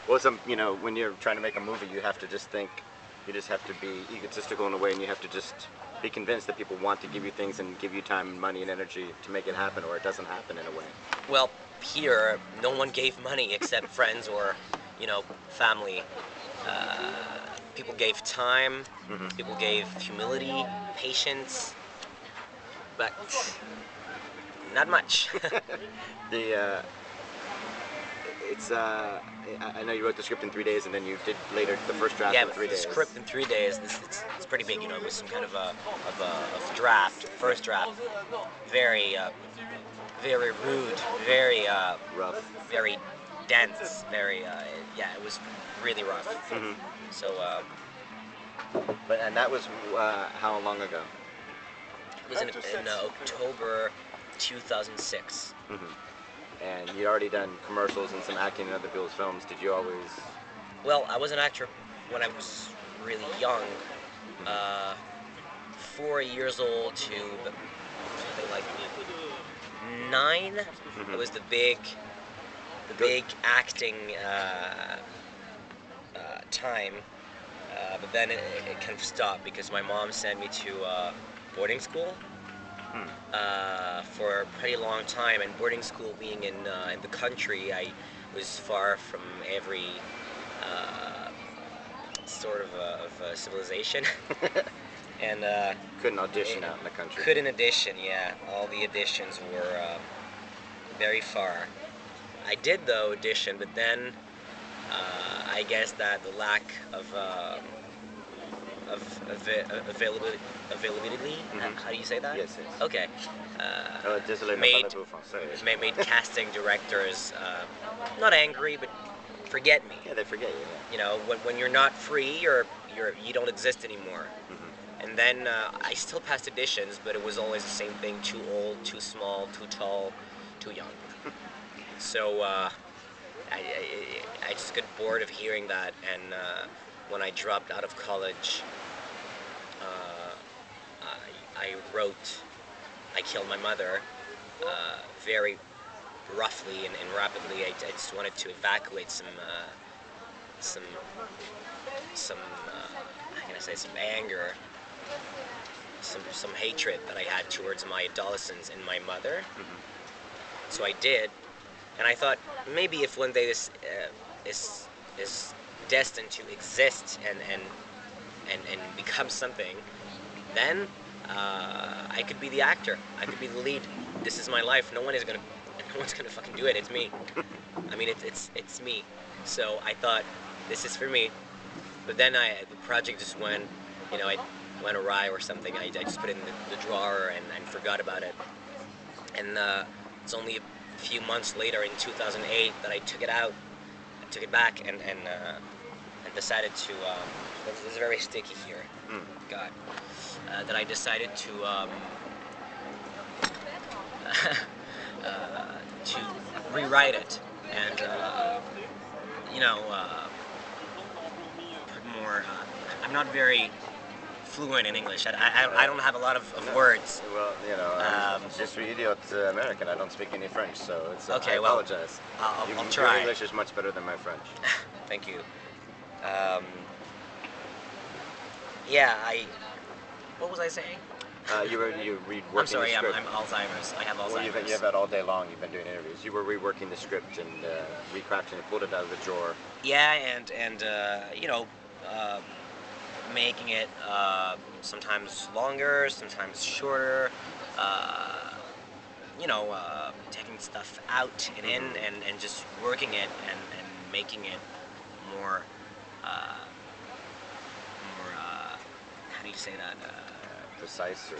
Well, when you're trying to make a movie, you have to just think, you just have to be egotistical in a way, and you have to just be convinced that people want to give you things and give you time and money and energy to make it happen, or it doesn't happen in a way. Well, here, no one gave money except friends or, family. People gave time, people gave humility, patience, but not much. the I know you wrote the script in 3 days, and then you did later the first draft in 3 days. The script in 3 days. It's pretty big, It was some kind of a draft, first draft. Very very rude, very rough, very dense, very it was really rough. So. And that was how long ago? It was in October 2006. And you'd already done commercials and some acting in other people's films. Did you always? Well, I was an actor when I was really young, 4 years old to something like 9. It was the big acting time. But then it kind of stopped because my mom sent me to boarding school for a pretty long time. And boarding school being in the country, I was far from every sort of civilization. And couldn't audition out in the country. Couldn't audition, yeah. All the auditions were very far. I did though audition, but then I guess that the lack of availability. How do you say that? Yes. Okay. Désolé, made casting directors not angry, but forget me. Yeah, they forget you. Yeah. When you're not free, you don't exist anymore. And then I still passed auditions, but it was always the same thing: too old, too small, too tall, too young. So I just got bored of hearing that, and when I dropped out of college, I wrote "I Killed My Mother" very roughly and rapidly. I just wanted to evacuate some how can I say, some anger, some hatred that I had towards my adolescence and my mother. So I did, and I thought maybe if one day this is destined to exist and become something, then I could be the actor. I could be the lead. This is my life. No one's gonna fucking do it. It's me. I mean, it's me. So I thought this is for me. But then the project just went awry or something. I just put it in the drawer and forgot about it. And it's only a few months later, in 2008, that I took it out. I took it back and decided to. This is very sticky here. God. That I decided to rewrite it and put more. I'm not very fluent in English. I don't have a lot of words. Well, I'm just idiot American. I don't speak any French, so it's okay. I apologize. I'll try. Your English is much better than my French. Thank you. What was I saying? You were reworking I'm sorry, the script. I'm Alzheimer's. I have Alzheimer's. Well, you've had all day long. You've been doing interviews. You were reworking the script and recrafting it, pulled it out of the drawer. Yeah, and making it sometimes longer, sometimes shorter. Taking stuff out and in, and just working it and making it more. How do you say that?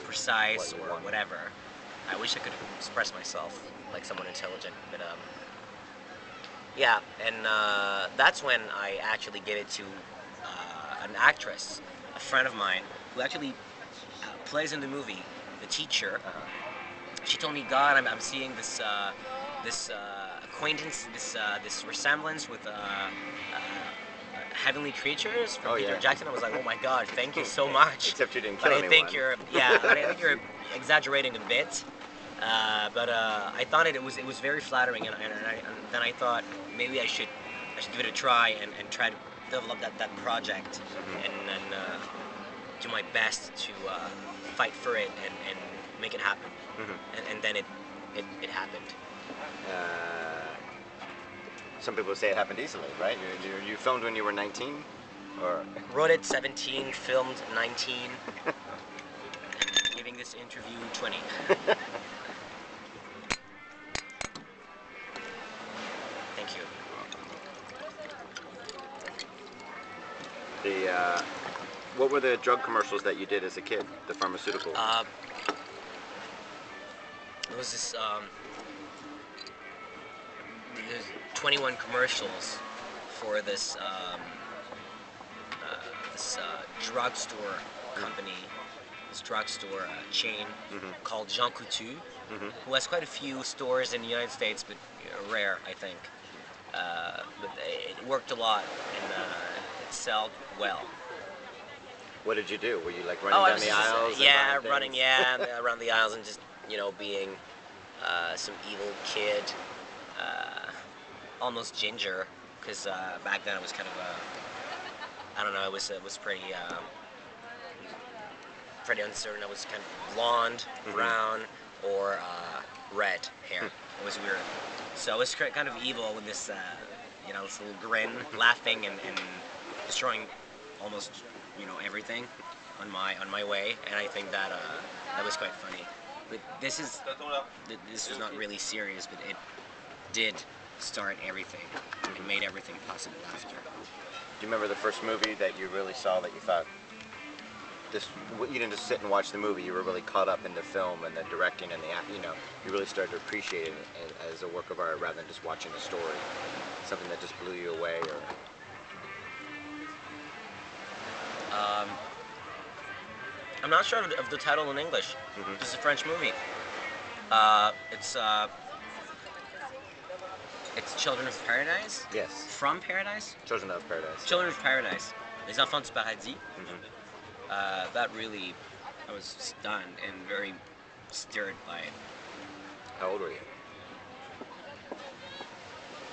Precise or whatever. I wish I could express myself like someone intelligent, but and that's when I actually gave it to an actress, a friend of mine, who actually plays in the movie, the teacher. She told me, God, I'm seeing this acquaintance, this resemblance with Heavenly Creatures from Peter Jackson. I was like, oh my God, thank you so much. Except you didn't kill anyone. I think you're exaggerating a bit. But I thought it was very flattering, and then I thought maybe I should I should give it a try and try to develop that project and do my best to fight for it and make it happen. And then it happened. Some people say it happened easily, right? You filmed when you were 19, or Wrote it 17, filmed 19, giving this interview 20. Thank you. what were the drug commercials that you did as a kid? The pharmaceutical. It was this. There's 21 commercials for this drugstore company, this drugstore chain called Jean Coutu, who has quite a few stores in the United States, but rare, I think. But it worked a lot and it sold well. What did you do? Were you like running down the aisles? Yeah, running, around the aisles and just, being some evil kid, almost ginger, because back then it was kind of I don't know, it was pretty uncertain. I was kind of blonde, brown, or red hair. It was weird. So I was kind of evil with this, this little grin, laughing and destroying almost, everything on my way. And I think that was quite funny. But this was not really serious, but it did start everything. It made everything possible after. Do you remember the first movie that you really saw that you thought, you didn't just sit and watch the movie, you were really caught up in the film and the directing and you really started to appreciate it as a work of art rather than just watching a story, something that just blew you away? Or I'm not sure of the title in English. This is a French movie. It's Children of Paradise? Yes. From Paradise? Children of Paradise. Children of Paradise. Les Enfants du Paradis. That really, I was stunned and very stirred by it. How old were you?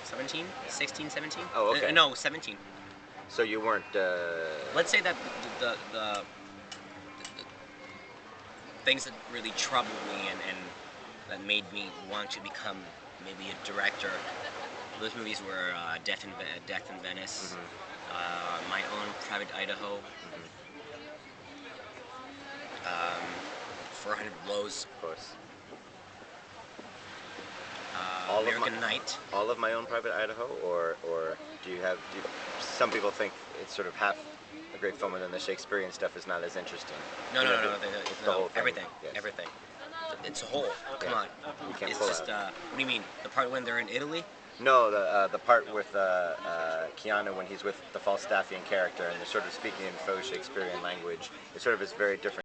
17? 16, 17? Oh, okay. No, 17. So you weren't... Let's say that the things that really troubled me and that made me want to become maybe a director, those movies were Death in Venice, My Own Private Idaho, 400 Blows, Of course. American Night. All of My Own Private Idaho, or some people think it's sort of half a great film and then the Shakespearean stuff is not as interesting. No. It's the whole thing. Everything. Yes. Everything. It's a whole. Come on. You can't It's pull just. out. What do you mean? The part when they're in Italy? No, the part with Keanu when he's with the Falstaffian character and they're sort of speaking in faux Shakespearean language. It sort of is very different.